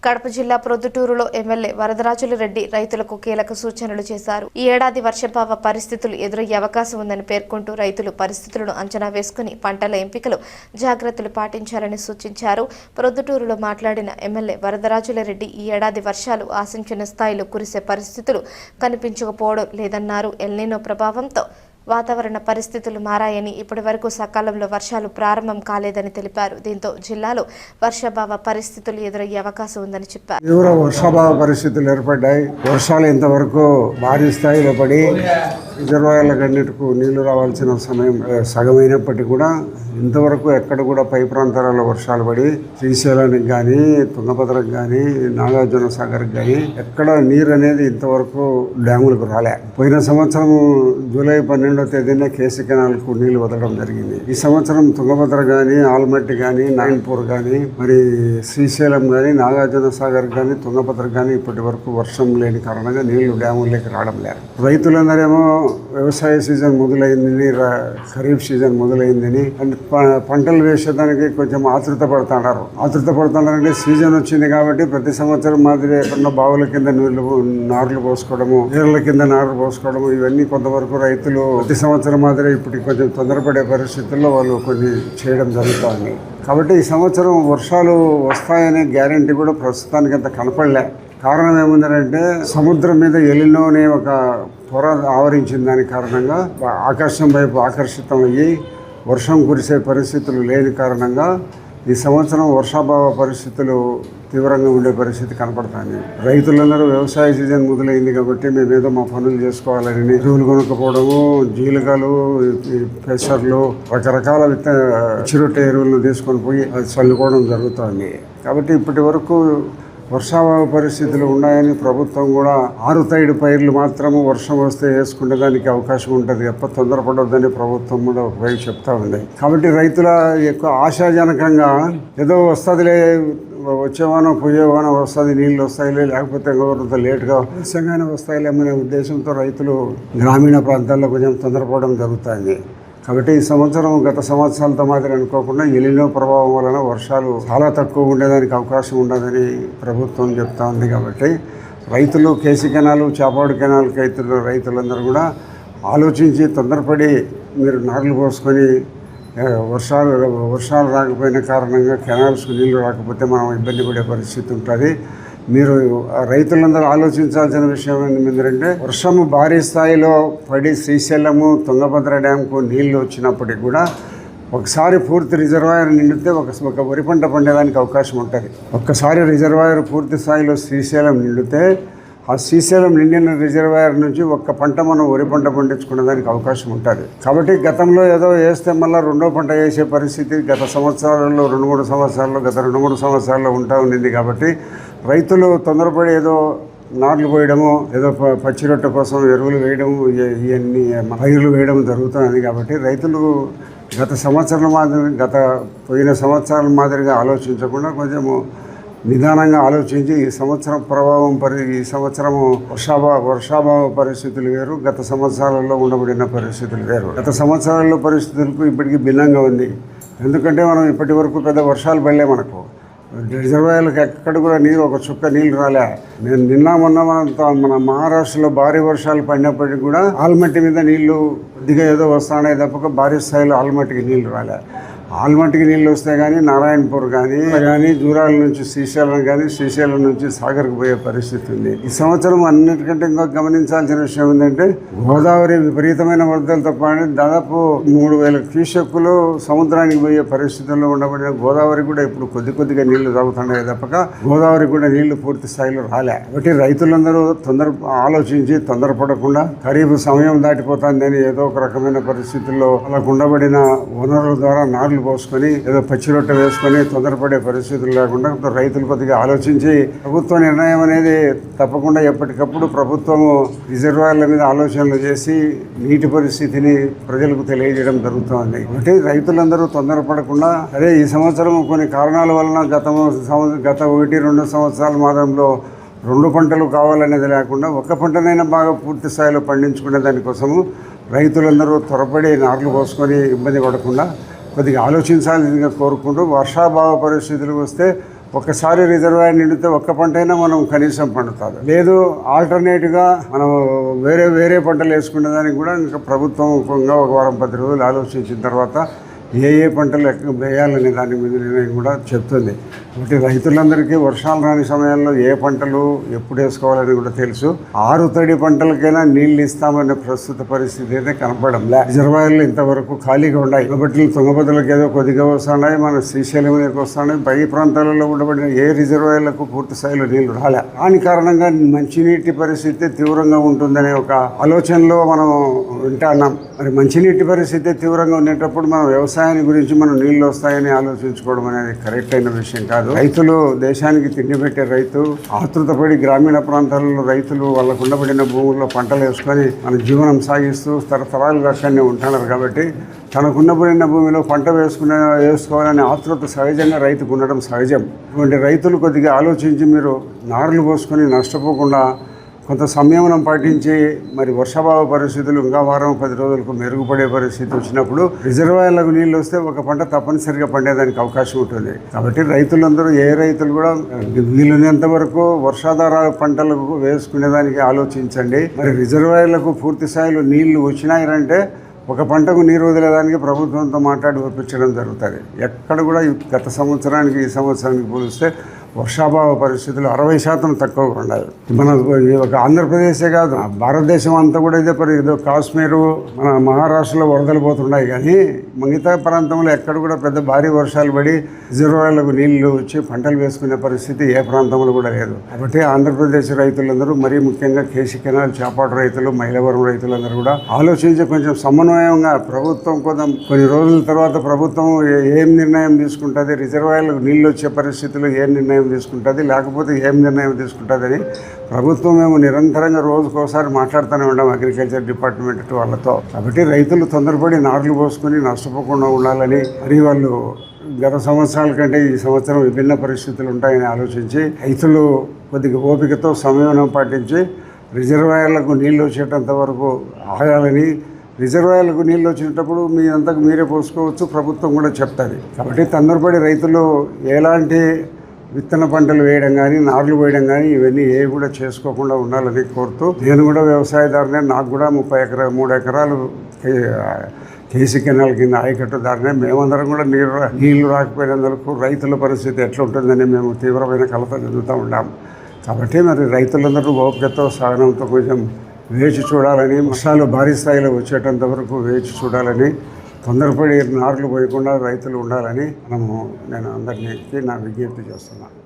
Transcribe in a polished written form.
కడప జిల్లా ప్రొద్దుటూరులో ఎమ్మెల్యే వరదరాజులరెడ్డి రైతులకు కీలక సూచనలు చేశారు. ఈ ఏడాది వర్షాభావ పరిస్థితులు ఎదురయ్యే అవకాశం ఉందని పేర్కొంటూ రైతులు పరిస్థితులను అంచనా వేసుకుని పంటల ఎంపికలు జాగ్రత్తలు పాటించాలని సూచించారు. ప్రొద్దుటూరులో మాట్లాడిన ఎమ్మెల్యే వరదరాజులరెడ్డి ఈ ఏడాది వర్షాలు ఆశించిన స్థాయిలో కురిసే పరిస్థితులు కనిపించకపోవడం లేదన్నారు. ఎల్నినో ప్రభావంతో వాతావరణ పరిస్థితులు మారాయని, ఇప్పటి వరకు సకాలంలో వర్షాలు ప్రారంభం కాలేదని తెలిపారు. దీంతో జిల్లాలో వర్షాభావ పరిస్థితులు ఎదురయ్యే అవకాశం ఉందని చెప్పారు. తీవ్ర వర్షాభావ పరిస్థితులు ఏర్పడ్డాయి. వర్షాలు ఇంతవరకు భారీ స్థాయిలో పడి రిజర్వాయర్లకన్నిటికీ నీళ్లు రావాల్సిన సమయం సగమైనప్పటికీ కూడా ఇంతవరకు ఎక్కడ కూడా పై ప్రాంతాలలో వర్షాలు పడి శ్రీశైలానికి కానీ, తుంగభద్రకు కానీ, నాగార్జున సాగర్కి కానీ ఎక్కడ నీరు అనేది ఇంతవరకు డ్యాములకు రాలే. పోయిన సంవత్సరం జూలై 12వ తేదీన కేసీ కెనాల్కు నీళ్లు వదలడం జరిగింది. ఈ సంవత్సరం తుంగభద్ర కానీ, ఆల్మట్టి కానీ, నాయన్పూర్ కానీ, మరి శ్రీశైలం కానీ, నాగార్జున సాగర్ కానీ, తుంగభద్ర కానీ ఇప్పటి వరకు వర్షం లేని కారణంగా నీళ్లు డ్యాముల్లోకి రావడం లేదు. రైతులందరేమో వ్యవసాయ సీజన్ మొదలైందని, ఖరీఫ్ సీజన్ మొదలైందని పంటలు వేసేదానికి కొంచెం ఆతృత పడుతున్నారంటే సీజన్ వచ్చింది కాబట్టి ప్రతి సంవత్సరం మాదిరి ఎక్కడన్నా బావుల కింద నార్లు పోసుకోవడము, నీళ్ళ కింద నార్లు పోసుకోవడము, ఇవన్నీ కొంతవరకు రైతులు ప్రతి సంవత్సరం మాదిరి ఇప్పుడు కొంచెం తొందరపడే పరిస్థితుల్లో వాళ్ళు కొన్ని చేయడం జరుగుతుంది. కాబట్టి ఈ సంవత్సరం వర్షాలు వస్తాయనే గ్యారంటీ కూడా ప్రస్తుతానికి అంత కనపడలే. కారణం ఏముందంటే సముద్రం మీద ఎలినో అనే ఒక పొర ఆవరించిన దాని కారణంగా ఆకాశం వైపు ఆకర్షితం అయ్యి వర్షం కురిసే పరిస్థితులు లేని కారణంగా ఈ సంవత్సరం వర్షాభావ పరిస్థితులు తీవ్రంగా ఉండే పరిస్థితి కనపడుతుంది. రైతులందరూ వ్యవసాయ సీజన్ మొదలైంది కాబట్టి మేమేదో మా పనులు చేసుకోవాలని ఎరువులు కొనుక్కపోవడము, జీలకాలు, పెసర్లు, రకరకాల చిరుట ఎరువులను తీసుకొని పోయి అది చల్లుకోవడం జరుగుతుంది. కాబట్టి ఇప్పటి వరకు వర్షాభావ పరిస్థితులు ఉన్నాయని ప్రభుత్వం కూడా ఆరుతైడు పైర్లు మాత్రము వర్షం వస్తే వేసుకునే దానికి అవకాశం ఉంటుంది తప్ప తొందరపడొద్దని ప్రభుత్వం కూడా ఒకవైపు చెప్తా ఉంది. కాబట్టి రైతుల ఎక్కువ ఆశాజనకంగా ఏదో వస్తుందిలే, వచ్చేవానో పోయేవానో వస్తుంది, నీళ్ళు వస్తాయిలే, లేకపోతే కొంత లేట్గా ఆలస్యంగానే వస్తాయిలేమనే ఉద్దేశంతో రైతులు గ్రామీణ ప్రాంతాల్లో కొంచెం తొందరపడడం జరుగుతుంది. కాబట్టి ఈ సంవత్సరం గత సంవత్సరాలతో మాదిరి అనుకోకుండా ఎలినో ప్రభావం వలన వర్షాలు చాలా తక్కువ ఉండేదానికి అవకాశం ఉండదని ప్రభుత్వం చెప్తా ఉంది. కాబట్టి రైతులు కేసీ కెనాలు, చాపాడు కెనాల్ రైతులందరూ కూడా ఆలోచించి తొందరపడి మీరు నార్లు పోసుకొని వర్షాలు రాకపోయిన కారణంగా కెనాల్స్కు నీళ్లు రాకపోతే మనం ఇబ్బంది పడే పరిస్థితి ఉంటుంది. మీరు రైతులందరూ ఆలోచించాల్సిన విషయం ఏంటంటే వర్షము భారీ స్థాయిలో పడి శ్రీశైలము, తుంగభద్ర డ్యాంకు నీళ్లు వచ్చినప్పటికి కూడా ఒకసారి పూర్తి రిజర్వాయర్ నిండితే ఒక వరి పంట పండేదానికి అవకాశం ఉంటుంది. ఒక్కసారి రిజర్వాయర్ పూర్తి స్థాయిలో శ్రీశైలం నిండితే ఆ శ్రీశైలం నిండిన రిజర్వాయర్ నుంచి ఒక్క పంట మనం వరి పంట పండించుకునేదానికి అవకాశం ఉంటుంది. కాబట్టి గతంలో ఏదో వేస్తే మళ్ళీ రెండో పంట వేసే పరిస్థితి గత 2-3 సంవత్సరాల్లో ఉంటా ఉండింది. కాబట్టి రైతులు తొందరపడి ఏదో నార్లు పోయడము, ఏదో పచ్చి రొట్టె కోసం ఎరువులు వేయడము, ఇవన్నీ పైర్లు వేయడం జరుగుతుంది. కాబట్టి రైతులు పోయిన సంవత్సరాల మాదిరిగా ఆలోచించకుండా కొంచెము నిదానంగా ఆలోచించి ఈ సంవత్సరం ఈ సంవత్సరము వర్షాభావ పరిస్థితులు వేరు, గత సంవత్సరాలలో ఉండబడిన పరిస్థితులు వేరు. గత సంవత్సరాల్లో పరిస్థితులకు ఇప్పటికీ భిన్నంగా ఉంది. ఎందుకంటే మనం ఇప్పటి వరకు పెద్ద వర్షాలు పడలే. మనకు రిజర్వాయర్లకు ఎక్కడ కూడా ఒక చుక్క నీళ్ళు రాలే. మొన్న మన మహారాష్ట్రలో భారీ వర్షాలు పడినప్పటికీ కూడా ఆల్మట్టి మీద నీళ్లు కొద్దిగా ఏదో వస్తానే తప్పక భారీ స్థాయిలో ఆల్మట్టికి నీళ్లు రాలే. ఆల్మట్టికి నీళ్ళు వస్తే కానీ నారాయణపూర్ కానీ జూరాల నుంచి శ్రీశైలం కానీ, శ్రీశైలం నుంచి సాగర్కు పోయే పరిస్థితి ఉంది. ఈ సంవత్సరం అన్నిటికంటే ఇంకా గమనించాల్సిన విషయం ఏంటంటే గోదావరి విపరీతమైన వరదలతో పాటు దాదాపు 3000 క్యూసెక్కులు సముద్రానికి పోయే పరిస్థితుల్లో ఉండబడిన గోదావరి కూడా ఇప్పుడు కొద్దిగా నీళ్లు తాగుతున్నాయి తప్పక గోదావరి కూడా నీళ్లు పూర్తి స్థాయిలో రాలే. కాబట్టి రైతులందరూ ఆలోచించి తొందరపడకుండా ఖరీఫ్ సమయం దాటిపోతుందని ఏదో ఒక రకమైన పరిస్థితుల్లో వాళ్ళకు ఉండబడిన వనరుల ద్వారా నార్లు పోసుకొని ఏదో పచ్చి రొట్టె వేసుకొని తొందరపడే పరిస్థితులు లేకుండా రైతులు కొద్దిగా ఆలోచించి ప్రభుత్వ నిర్ణయం అనేది తప్పకుండా ఎప్పటికప్పుడు ప్రభుత్వము రిజర్వాయర్ల మీద ఆలోచనలు చేసి నీటి పరిస్థితిని ప్రజలకు తెలియజేయడం జరుగుతుంది. కాబట్టి రైతులందరూ తొందరపడకుండా ఈ సంవత్సరం కొన్ని కారణాల వలన గత 1-2 సంవత్సరాల మాత్రంలో 2 పంటలు కావాలనేది లేకుండా ఒక్క పంటనైనా బాగా పూర్తి స్థాయిలో పండించుకునే దానికోసము రైతులందరూ త్వరపడి నార్లు పోసుకొని ఇబ్బంది పడకుండా కొద్దిగా ఆలోచించాలని కోరుకుంటూ వర్షాభావ పరిస్థితులు వస్తే ఒక్కసారి రిజర్వాయర్ నిండితే ఒక్క పంట అయినా మనం కనీసం పండుతుంది. లేదు ఆల్టర్నేట్గా మనం వేరే పంటలు వేసుకునే దానికి కూడా ఇంకా ప్రభుత్వం ఇంకా ఒక వారం 10 రోజులు ఆలోచించిన తర్వాత ఏ పంటలు వేయాలనే దాని మీద నిర్ణయం కూడా చెప్తుంది. కాబట్టి రైతులందరికీ వర్షాలు రాని సమయంలో ఏ పంటలు ఎప్పుడు వేసుకోవాలని కూడా తెలుసు. 6 తడి పంటలకైనా నీళ్లు ఇస్తామనే ప్రస్తుత పరిస్థితి అయితే కనపడంలే. రిజర్వాయర్లు ఇంతవరకు ఖాళీగా ఉన్నాయి. కాబట్టి తుంగభద్రలకు ఏదో కొద్దిగా వస్తున్నాయి, మన శ్రీశైలంలోకి వస్తున్నాయి. పై ప్రాంతాలలో ఉండబడిన ఏ రిజర్వాయర్లకు పూర్తి స్థాయిలో నీళ్లు రాలే. దాని కారణంగా మంచినీటి పరిస్థితి తీవ్రంగా ఉంటుందనే ఒక ఆలోచనలో మనం వింటున్నాం. మరి మంచినీటి పరిస్థితి తీవ్రంగా ఉండేటప్పుడు మనం వ్యవసాయాన్ని గురించి మనం నీళ్లు వస్తాయని ఆలోచించుకోవడం అనేది కరెక్ట్ అయిన విషయం కాదు. రైతులు దేశానికి తిండి పెట్టే రైతు ఆతృతపడి గ్రామీణ ప్రాంతాలలో రైతులు వాళ్ళకు ఉండబడిన భూముల్లో పంటలు వేసుకొని మన జీవనం సాగిస్తూ తరతరాలుగా అక్కడనే ఉంటున్నారు. కాబట్టి తనకున్నబడిన భూమిలో పంట వేసుకోవాలనే ఆతృత సహజంగా రైతుకు ఉండడం సహజం. ఇటువంటి రైతులు కొద్దిగా ఆలోచించి మీరు నారులు పోసుకొని నష్టపోకుండా కొంత సంయమనం పాటించి మరి వర్షాభావ పరిస్థితులు ఇంకా వారం 10 రోజులకు మెరుగుపడే పరిస్థితి వచ్చినప్పుడు రిజర్వాయర్లకు నీళ్ళు వస్తే ఒక పంట తప్పనిసరిగా పండేదానికి అవకాశం ఉంటుంది. కాబట్టి రైతులందరూ రైతులు కూడా వీలున్నంత వరకు వర్షాధార పంటలకు వేసుకునేదానికి ఆలోచించండి. మరి రిజర్వాయర్లకు పూర్తి స్థాయిలో నీళ్లు వచ్చినాయంటే ఒక పంటకు నీరు వదిలేదానికి ప్రభుత్వంతో మాట్లాడి ఒప్పించడం జరుగుతుంది. ఎక్కడ కూడా గత సంవత్సరానికి ఈ సంవత్సరానికి పోలిస్తే వర్షాభావ పరిస్థితులు 60% తక్కువగా ఉన్నాయి. మన ఒక ఆంధ్రప్రదేశే కాదు, భారతదేశం అంతా కూడా ఏదో కాశ్మీరు మన మహారాష్ట్రలో వరదలు పోతున్నాయి. కానీ మిగతా ప్రాంతంలో ఎక్కడ కూడా పెద్ద భారీ వర్షాలు పడి రిజర్వాయర్లకు నీళ్లు వచ్చి పంటలు వేసుకునే పరిస్థితి ఏ ప్రాంతంలో కూడా లేదు. కాబట్టి ఆంధ్రప్రదేశ్ రైతులందరూ మరీ ముఖ్యంగా కేసీ కెనాల్ చేపాటు రైతులు, మైలవరం రైతులందరూ కూడా ఆలోచించి కొంచెం సమన్వయంగా ప్రభుత్వం కొన్ని రోజుల తర్వాత ప్రభుత్వం ఏం నిర్ణయం తీసుకుంటుంది, రిజర్వాయర్లకు నీళ్ళు వచ్చే పరిస్థితుల్లో ఏం నిర్ణయం తీసుకుంటుంది, లేకపోతే ఏం నిర్ణయం తీసుకుంటుందని ప్రభుత్వం మేము నిరంతరంగా రోజుకోసారి మాట్లాడుతూనే ఉన్నాం అగ్రికల్చర్ డిపార్ట్మెంట్ వాళ్ళతో. కాబట్టి రైతులు తొందరపడి నార్లు పోసుకొని నష్టపోకుండా ఉండాలని, మరి వాళ్ళు గత సంవత్సరాల కంటే ఈ సంవత్సరం విభిన్న పరిస్థితులు ఉంటాయని ఆలోచించి రైతులు కొద్దిగా ఓపికతో సంయమనం పాటించి రిజర్వాయర్లకు నీళ్ళు వచ్చేటంత వరకు ఆగాలని, రిజర్వాయర్లకు నీళ్ళు వచ్చినప్పుడు మీ అంతకు మీరే పోసుకోవచ్చు ప్రభుత్వం కూడా చెప్తుంది. కాబట్టి తొందరపడి రైతులు ఎలాంటి విత్తన పంటలు వేయడం కానీ నార్లు వేయడం కానీ ఇవన్నీ ఏవి కూడా చేసుకోకుండా ఉండాలని కోరుతూ, నేను కూడా వ్యవసాయదారునే, నాకు కూడా 3 ఎకరాలు కేసీ కెనాల్ కింద ఆయకట్టుదారునే. మేమందరం కూడా నీళ్లు రాకపోయినందుకు రైతుల పరిస్థితి ఎట్లా ఉంటుందని మేము తీవ్రమైన కలత చెందుతూ ఉన్నాం. కాబట్టి మరి రైతులందరూ ఓపికతో సహనంతో కొంచెం వేచి చూడాలని, వర్షాలు భారీ స్థాయిలో వచ్చేటంత వరకు వేచి చూడాలని, తొందరపడి నార్లు పోయకుండా రైతులు ఉండాలని నేను అందరికీ నా విజ్ఞప్తి చేస్తున్నాను.